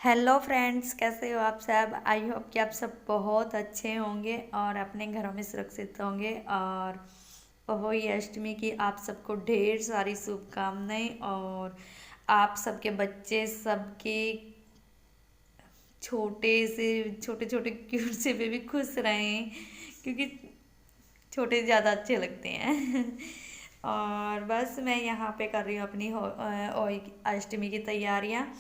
Hello friends, कैसे हो आप सब। आई होप कि आप सब बहुत अच्छे होंगे और अपने घरों में सुरक्षित होंगे। और होली अष्टमी की आप सबको ढेर सारी शुभकामनाएं। और आप सबके बच्चे सबके छोटे छोटे क्यूट से बेबी खुश रहें, क्योंकि छोटे ज़्यादा अच्छे लगते हैं। और बस मैं यहाँ पे कर रही हूँ अपनी होली अष्टमी की तैयारियाँ,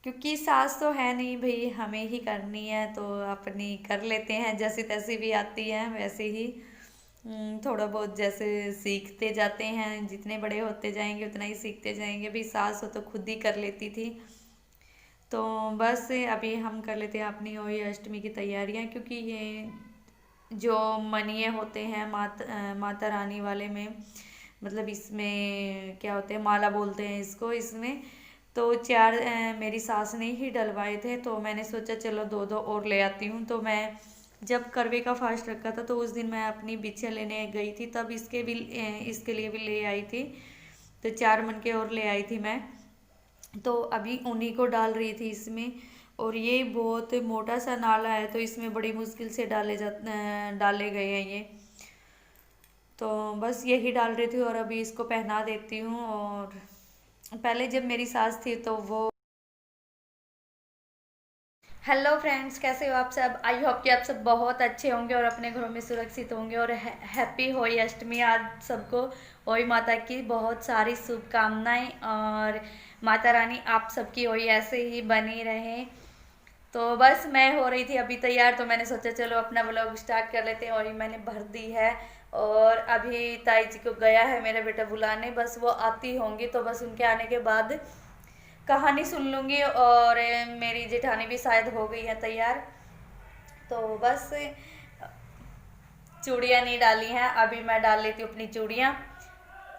क्योंकि सास तो है नहीं भाई, हमें ही करनी है तो अपनी कर लेते हैं। जैसी तैसी भी आती है वैसे ही थोड़ा बहुत जैसे सीखते जाते हैं। जितने बड़े होते जाएंगे उतना ही सीखते जाएंगे। भी सास हो तो खुद ही कर लेती थी। तो बस अभी हम कर लेते हैं अपनी होली अष्टमी की तैयारियां, क्योंकि ये जो मनिए होते हैं माता रानी वाले में, मतलब इसमें क्या होते हैं, माला बोलते हैं इसको। इसमें तो चार मेरी सास ने ही डलवाए थे, तो मैंने सोचा चलो दो दो और ले आती हूँ। तो मैं जब करवे का फास्ट रखा था तो उस दिन मैं अपनी बिछिया लेने गई थी, तब इसके लिए भी ले आई थी। तो चार मन के और ले आई थी मैं। तो अभी उन्हीं को डाल रही थी इसमें। और ये बहुत मोटा सा नाला है, तो इसमें बड़ी मुश्किल से डाले गए हैं ये। तो बस यही डाल रही थी और अभी इसको पहना देती हूँ। और पहले जब मेरी सास थी तो वो। हेलो फ्रेंड्स, कैसे हो आप सब। आई होप कि आप सब बहुत अच्छे होंगे और अपने घरों में सुरक्षित होंगे। और हैप्पी होली अष्टमी आज सबको। होली माता की बहुत सारी शुभकामनाएं। और माता रानी आप सबकी होली ऐसे ही बनी रहे। तो बस मैं हो रही थी अभी तैयार, तो मैंने सोचा चलो अपना व्लॉग स्टार्ट कर लेते हैं। और मैंने भर दी है। और अभी ताई जी को गया है मेरा बेटा बुलाने, बस वो आती होंगी तो बस उनके आने के बाद कहानी सुन लूँगी। और मेरी जेठानी भी शायद हो गई है तैयार। तो बस चूड़ियाँ नहीं डाली हैं, अभी मैं डाल लेती हूँ अपनी चूड़ियाँ।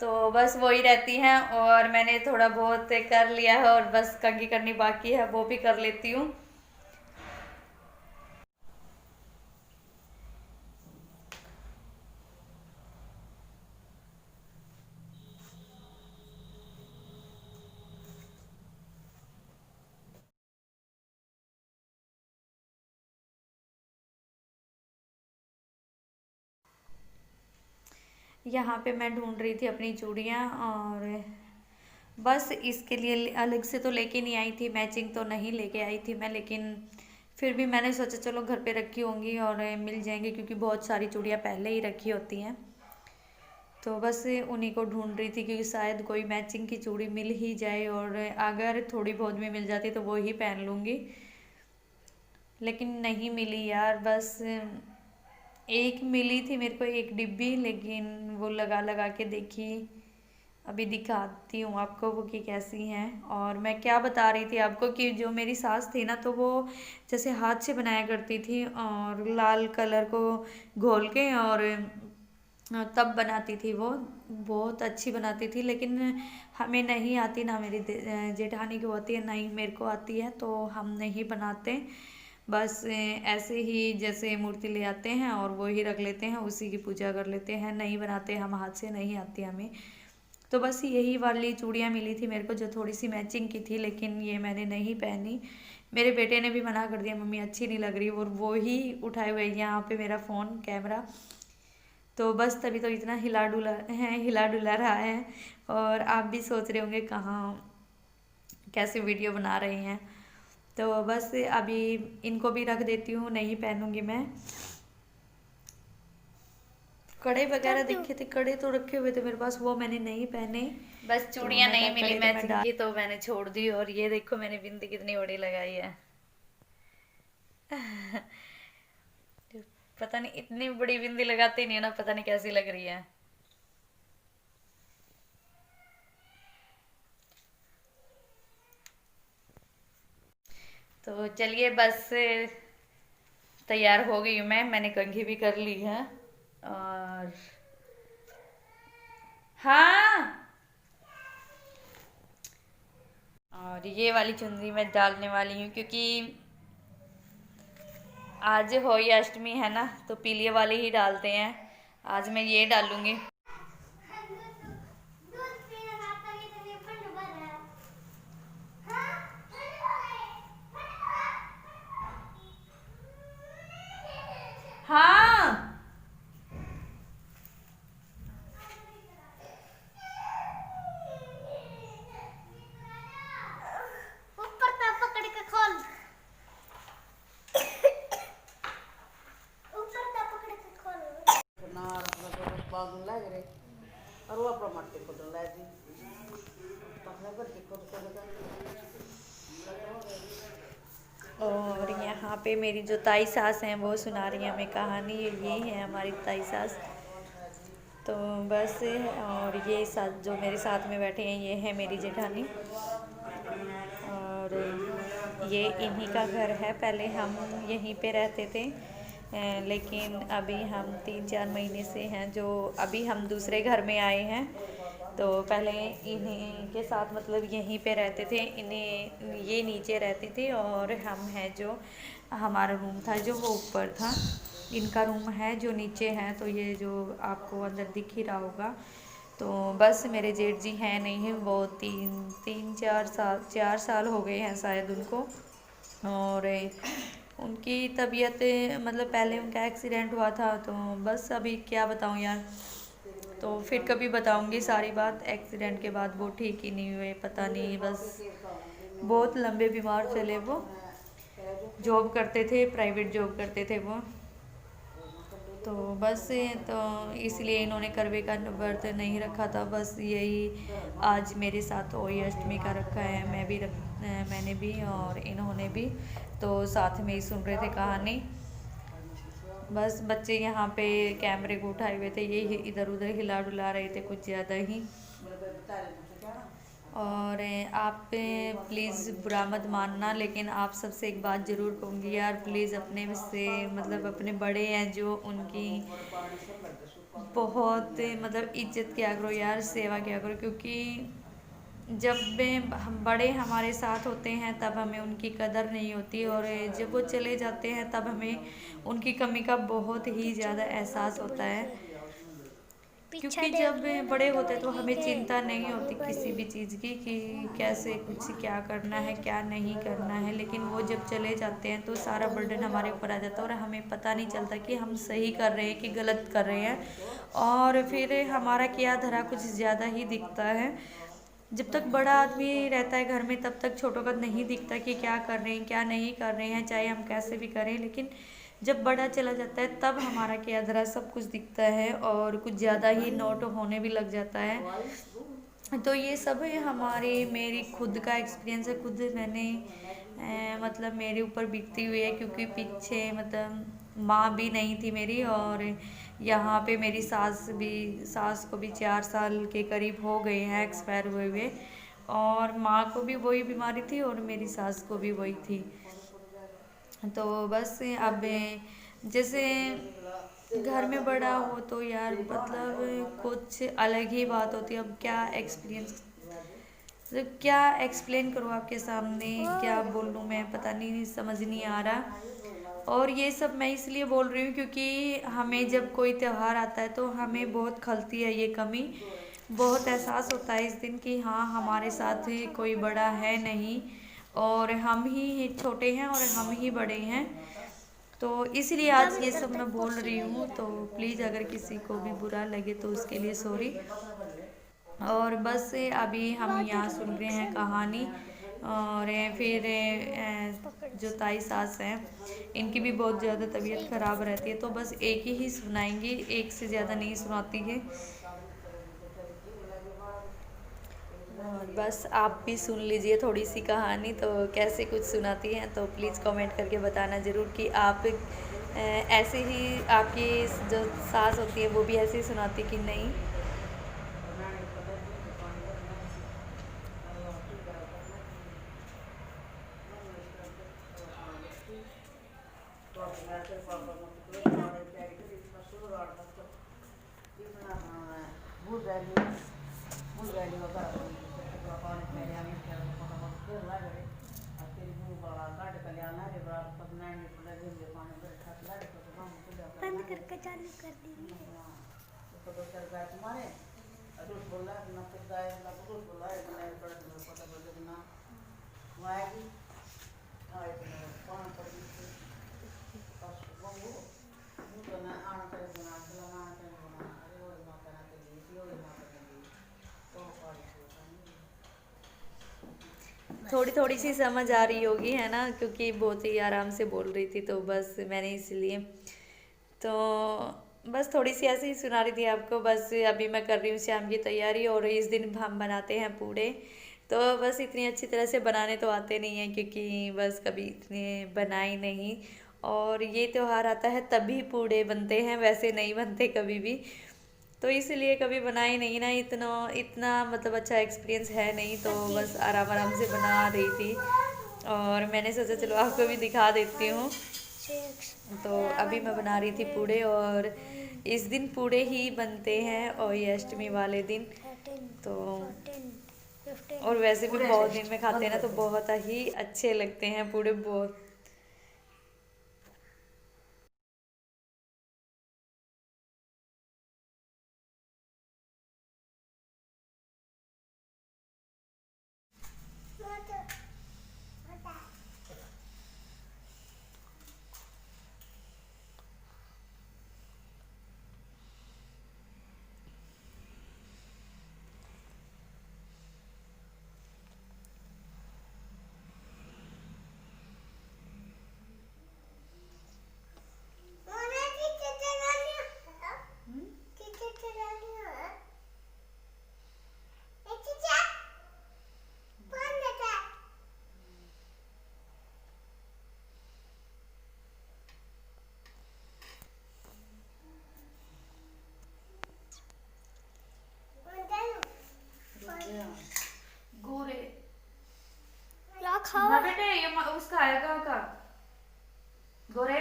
तो बस वही रहती हैं। और मैंने थोड़ा बहुत कर लिया है और बस कंघी करनी बाकी है, वो भी कर लेती हूँ। यहाँ पे मैं ढूंढ रही थी अपनी चूड़ियाँ। और बस इसके लिए अलग से तो लेके नहीं आई थी, मैचिंग तो नहीं लेके आई थी मैं, लेकिन फिर भी मैंने सोचा चलो घर पे रखी होंगी और मिल जाएंगी, क्योंकि बहुत सारी चूड़ियाँ पहले ही रखी होती हैं। तो बस उन्हीं को ढूंढ रही थी, क्योंकि शायद कोई मैचिंग की चूड़ी मिल ही जाए। और अगर थोड़ी बहुत भी मिल जाती तो वो ही पहन लूँगी, लेकिन नहीं मिली यार। बस एक मिली थी मेरे को, एक डिब्बी, लेकिन वो लगा लगा के देखी। अभी दिखाती हूँ आपको वो कि कैसी हैं। और मैं क्या बता रही थी आपको कि जो मेरी सास थी ना, तो वो जैसे हाथ से बनाया करती थी और लाल कलर को घोल के, और तब बनाती थी वो। बहुत अच्छी बनाती थी, लेकिन हमें नहीं आती ना। मेरी जेठानी को आती है, ना ही मेरे को आती है, तो हम नहीं बनाते। बस ऐसे ही जैसे मूर्ति ले आते हैं और वो ही रख लेते हैं, उसी की पूजा कर लेते हैं। नहीं बनाते हम हाथ से, नहीं आती हमें। तो बस यही वाली चूड़ियाँ मिली थी मेरे को, जो थोड़ी सी मैचिंग की थी, लेकिन ये मैंने नहीं पहनी। मेरे बेटे ने भी मना कर दिया, मम्मी अच्छी नहीं लग रही। और वो ही उठाए हुए यहाँ पे मेरा फ़ोन कैमरा। तो बस तभी तो इतना हिला डुला रहा है। और आप भी सोच रहे होंगे कहाँ कैसे वीडियो बना रहे हैं। तो बस अभी इनको भी रख देती हूँ, नहीं पहनूंगी मैं। कड़े वगैरह दिखे थे, कड़े तो रखे हुए थे मेरे पास, वो मैंने नहीं पहने। बस तो चूड़ियाँ मैं नहीं कहा मिली कड़े तो मैं मैचिंग की, तो मैंने छोड़ दी। और ये देखो मैंने बिंदी कितनी बड़ी लगाई है। पता नहीं, इतनी बड़ी बिंदी लगाते नहीं है ना, पता नहीं कैसी लग रही है। तो चलिए बस तैयार हो गई हूँ मैंने कंघी भी कर ली है। और हाँ, और ये वाली चुनरी मैं डालने वाली हूँ, क्योंकि आज होली अष्टमी है ना, तो पीले वाली ही डालते हैं। आज मैं ये डालूंगी। और यहाँ पे मेरी जो ताई सास हैं वो सुना रही हैं हमें कहानी। ये है हमारी ताई सास। तो बस, और ये साथ जो मेरे साथ में बैठे हैं ये है मेरी जेठानी। और ये इन्हीं का घर है। पहले हम यहीं पे रहते थे, लेकिन अभी हम 3-4 महीने से हैं जो अभी हम दूसरे घर में आए हैं। तो पहले इन्हीं के साथ मतलब यहीं पे रहते थे, इन्हें ये नीचे रहते थे और हम हैं जो हमारा रूम था जो वो ऊपर था। इनका रूम है जो नीचे है। तो ये जो आपको अंदर दिख ही रहा होगा। तो बस मेरे जेठ जी हैं नहीं, वो 4 साल हो गए हैं शायद उनको। और उनकी तबीयत मतलब पहले उनका एक्सीडेंट हुआ था। तो बस अभी क्या बताऊँ यार, तो फिर कभी बताऊंगी सारी बात। एक्सीडेंट के बाद वो ठीक ही नहीं हुए, पता नहीं, बस बहुत लंबे बीमार चले वो। जॉब करते थे, प्राइवेट जॉब करते थे वो। तो बस, तो इसलिए इन्होंने करवे का व्रत नहीं रखा था। बस यही आज मेरे साथ होली अष्टमी का रखा है। मैंने भी और इन्होंने भी, तो साथ में ही सुन रहे थे कहानी। बस बच्चे यहाँ पे कैमरे को उठाए हुए थे, ये इधर उधर हिला डुला रहे थे कुछ ज़्यादा ही। और आप प्लीज़ बुरा मत मानना, लेकिन आप सबसे एक बात ज़रूर कहूँगी यार, प्लीज़ अपने से मतलब अपने बड़े हैं जो उनकी बहुत मतलब इज्जत किया करो यार, सेवा किया करो। क्योंकि जब हम बड़े हमारे साथ होते हैं तब हमें उनकी कदर नहीं होती, और जब वो चले जाते हैं तब हमें उनकी कमी का बहुत ही ज़्यादा एहसास होता है। क्योंकि जब बड़े होते तो हमें चिंता नहीं होती किसी भी चीज़ की कि कैसे कुछ क्या करना है क्या नहीं करना है। लेकिन वो जब चले जाते हैं तो सारा बर्डन हमारे ऊपर आ जाता है और हमें पता नहीं चलता कि हम सही कर रहे हैं कि गलत कर रहे हैं। और फिर हमारा किया धरा कुछ ज़्यादा ही दिखता है। जब तक बड़ा आदमी रहता है घर में तब तक छोटों का नहीं दिखता कि क्या कर रहे हैं क्या नहीं कर रहे हैं, चाहे हम कैसे भी करें। लेकिन जब बड़ा चला जाता है तब हमारा क्या धरा सब कुछ दिखता है और कुछ ज़्यादा ही नोट होने भी लग जाता है। तो ये सब है हमारे मेरी खुद का एक्सपीरियंस है। खुद मैंने मतलब मेरे ऊपर बीतती हुई है, क्योंकि पीछे मतलब माँ भी नहीं थी मेरी, और यहाँ पे मेरी सास को भी 4 साल के करीब हो गए हैं एक्सपायर हुए हुए। और माँ को भी वही बीमारी थी और मेरी सास को भी वही थी। तो बस अब जैसे घर में बड़ा हो तो यार मतलब कुछ अलग ही बात होती है। अब क्या एक्सपीरियंस मतलब क्या एक्सप्लेन करूँ आपके सामने, क्या बोलूँ मैं, पता नहीं, समझ नहीं आ रहा। और ये सब मैं इसलिए बोल रही हूँ क्योंकि हमें जब कोई त्यौहार आता है तो हमें बहुत खलती है ये कमी। बहुत एहसास होता है इस दिन कि हाँ हमारे साथ कोई बड़ा है नहीं और हम ही छोटे हैं और हम ही बड़े हैं। तो इसलिए आज ये सब मैं बोल रही हूँ। तो प्लीज़ अगर किसी को भी बुरा लगे तो उसके लिए सॉरी। और बस अभी हम यहाँ सुन रहे हैं कहानी। और फिर जो ताई सास हैं इनकी भी बहुत ज़्यादा तबीयत ख़राब रहती है, तो बस एक ही सुनाएंगी, एक से ज़्यादा नहीं सुनाती है। और बस आप भी सुन लीजिए थोड़ी सी कहानी, तो कैसे कुछ सुनाती हैं तो प्लीज़ कमेंट करके बताना ज़रूर कि आप ऐसे ही आपकी जो सास होती है वो भी ऐसे ही सुनाती कि नहीं। बंद करके चालू कर दी। थोड़ी थोड़ी सी समझ आ रही होगी है ना, क्योंकि बहुत ही आराम से बोल रही थी तो बस मैंने इसलिए। तो बस थोड़ी सी ऐसे ही सुना रही थी आपको। बस अभी मैं कर रही हूँ शाम की तैयारी, और इस दिन हम बनाते हैं पूड़े। तो बस इतनी अच्छी तरह से बनाने तो आते नहीं हैं, क्योंकि बस कभी इतने बनाए नहीं। और ये त्योहार आता है तभी पूड़े बनते हैं, वैसे नहीं बनते कभी भी। तो इसलिए कभी बनाई नहीं ना, इतना इतना मतलब अच्छा एक्सपीरियंस है नहीं, तो बस आराम आराम से बना रही थी। और मैंने सोचा चलो आपको भी दिखा देती हूँ। 6 तो अभी मैं बना रही थी पूड़े, और इस दिन पूड़े ही बनते हैं और ये अष्टमी वाले दिन। 13 तो 14 15 और वैसे भी बहुत दिन में खाते हैं ना, तो बहुत ही अच्छे लगते हैं पूड़े बहुत। गोरे क्या ना खावा बेटे, ये उसका आएगा का गोरे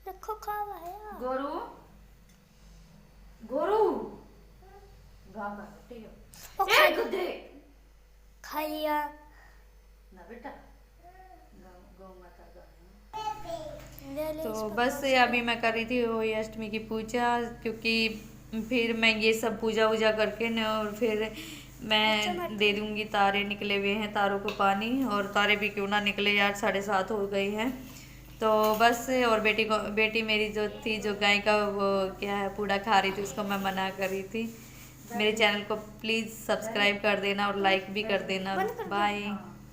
देखो खावा है यार। गोरू गोरू गाँव का ठीक ओ है। ए गुद्दे खा लिया। ना बेटा, गौ गौ माता का ले ले तो इस पे बस खाओ। अभी मैं कर रही थी वही अष्टमी की पूजा, क्योंकि फिर मैं ये सब पूजा वूजा करके न, और फिर मैं दे दूंगी। तारे निकले हुए हैं, तारों को पानी, और तारे भी क्यों ना निकले यार, 7:30 हो गई हैं। तो बस, और बेटी मेरी जो थी, जो गाय का वो क्या है पूड़ा खा रही थी, उसको मैं मना कर रही थी। मेरे चैनल को प्लीज़ सब्सक्राइब कर देना और लाइक भी कर देना। बाय।